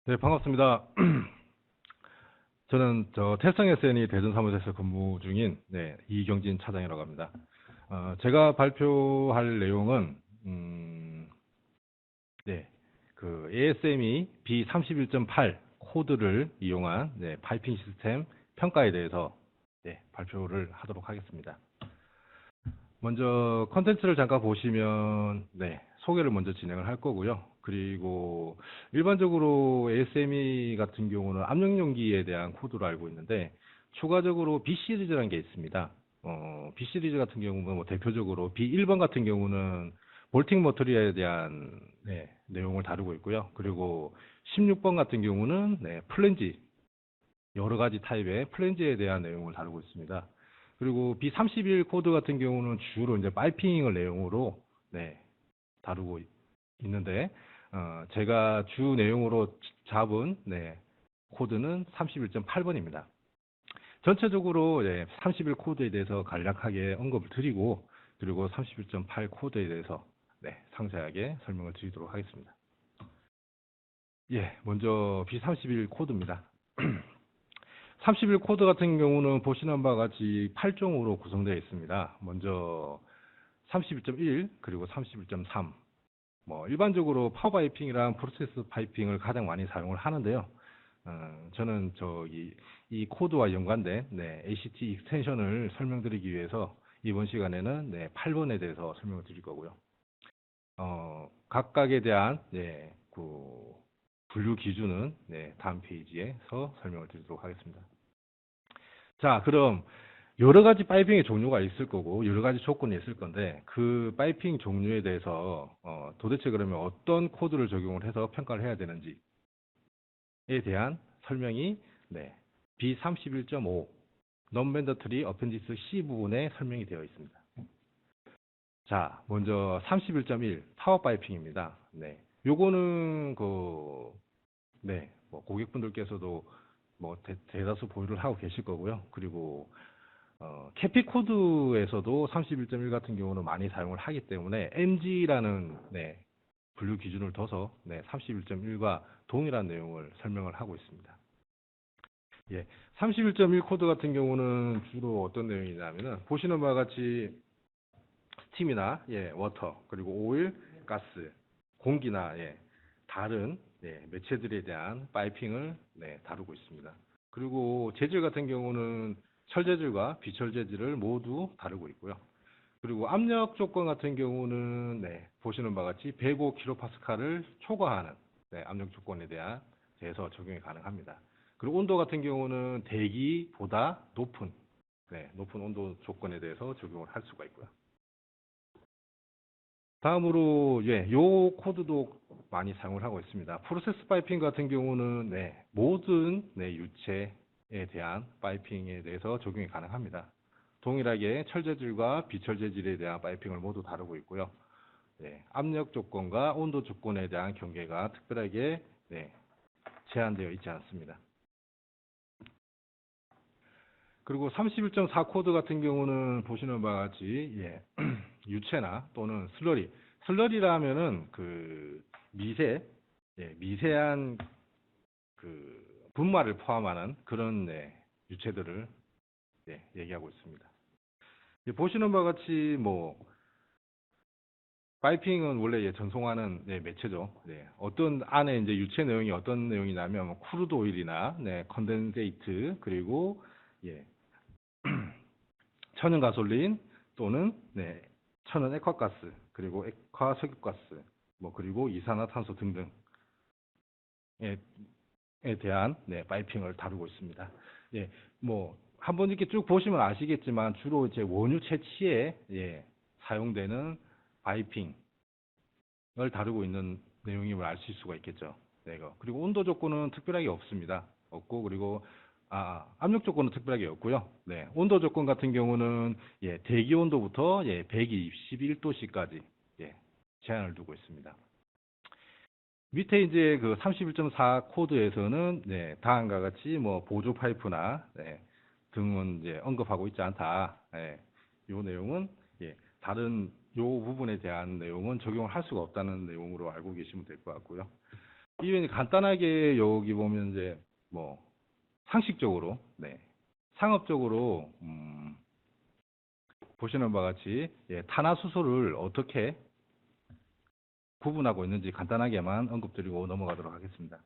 네, 반갑습니다. 저는 태성 SNE 대전 사무소에서 근무 중인 이경진 차장이라고 합니다. 제가 발표할 내용은 그 ASME B31.8 코드를 이용한 파이핑 시스템 평가에 대해서 발표를 하도록 하겠습니다. 먼저 컨텐츠를 잠깐 보시면 소개를 먼저 진행을 할 거고요. 그리고 일반적으로 ASME 같은 경우는 압력용기에 대한 코드로 알고 있는데 추가적으로 B 시리즈라는 게 있습니다. B 시리즈 같은 경우는 뭐 대표적으로 B1번 같은 경우는 볼팅 머터리얼에 대한 내용을 다루고 있고요. 그리고 16번 같은 경우는 플랜지, 여러 가지 타입의 플랜지에 대한 내용을 다루고 있습니다. 그리고 B31 코드 같은 경우는 주로 이제 파이핑을 내용으로 다루고 있는데 제가 주 내용으로 잡은 코드는 31.8번입니다. 전체적으로 31 코드에 대해서 간략하게 언급을 드리고 그리고 31.8 코드에 대해서 상세하게 설명을 드리도록 하겠습니다. 먼저 B31 코드입니다. 31 코드 같은 경우는 보시는 바와 같이 8종으로 구성되어 있습니다. 먼저 31.1 그리고 31.3 일반적으로 파워 파이핑이랑 프로세스 파이핑을 가장 많이 사용을 하는데요. 저는 이 코드와 연관된 ACT 익스텐션을 설명드리기 위해서 이번 시간에는 8번에 대해서 설명을 드릴 거고요. 각각에 대한 그 분류 기준은 다음 페이지에서 설명을 드리도록 하겠습니다. 자, 그럼 여러 가지 파이핑의 종류가 있을 거고 여러 가지 조건이 있을 건데 그 파이핑 종류에 대해서 도대체 그러면 어떤 코드를 적용을 해서 평가를 해야 되는지에 대한 설명이 B31.5 Non-Mandatory Appendix C 부분에 설명이 되어 있습니다. 자, 먼저 31.1 파워 파이핑입니다. 요거는 뭐 고객분들께서도 뭐 대다수 보유를 하고 계실 거고요. 그리고 캐피 코드에서도 31.1 같은 경우는 많이 사용을 하기 때문에 MG라는 분류 기준을 둬서 31.1과 동일한 내용을 설명을 하고 있습니다. 31.1 코드 같은 경우는 주로 어떤 내용이냐면은 보시는 바와 같이 스팀이나 워터 그리고 오일, 가스, 공기나 다른 매체들에 대한 파이핑을 다루고 있습니다. 그리고 재질 같은 경우는 철재질과 비철재질을 모두 다루고 있고요. 그리고 압력 조건 같은 경우는 보시는 바와 같이 105kPa를 초과하는 압력 조건에 대해서 적용이 가능합니다. 그리고 온도 같은 경우는 대기보다 높은 온도 조건에 대해서 적용을 할 수가 있고요. 다음으로 요 코드도 많이 사용을 하고 있습니다. 프로세스 파이핑 같은 경우는 모든 유체에 대한 파이핑에 대해서 적용이 가능합니다. 동일하게 철재질과 비철재질에 대한 파이핑을 모두 다루고 있고요. 압력 조건과 온도 조건에 대한 경계가 특별하게 제한되어 있지 않습니다. 그리고 31.4 코드 같은 경우는 보시는 바와 같이 유체나 또는 슬러리라면은 그 미세한 그 분말을 포함하는 그런 유체들을 얘기하고 있습니다. 보시는 바와 같이 뭐 파이핑은 원래 전송하는 매체죠. 어떤 안에 이제 유체 내용이 어떤 내용이냐면 뭐 크루드 오일이나 컨덴세이트 그리고 천연 가솔린 또는 천연 액화가스 그리고 액화 석유가스 그리고 이산화탄소 등등에 대한 파이핑을 다루고 있습니다. 한번 이렇게 쭉 보시면 아시겠지만 주로 이제 원유 채취에 사용되는 파이핑을 다루고 있는 내용임을 아실 수가 있겠죠. 그리고 온도 조건은 특별하게 없습니다. 없고 그리고 압력 조건은 특별하게 없고요. 온도 조건 같은 경우는 대기 온도부터 121도씨까지 제한을 두고 있습니다. 밑에 이제 그 31.4 코드에서는 다음과 같이 뭐 보조 파이프나 등은 이제 언급하고 있지 않다. 요 내용은 다른 요 부분에 대한 내용은 적용을 할 수가 없다는 내용으로 알고 계시면 될 것 같고요. 이게 간단하게 여기 보면 이제 뭐 상식적으로, 네, 상업적으로 보시는 바와 같이 예, 탄화수소를 어떻게 구분하고 있는지 간단하게만 언급드리고 넘어가도록 하겠습니다.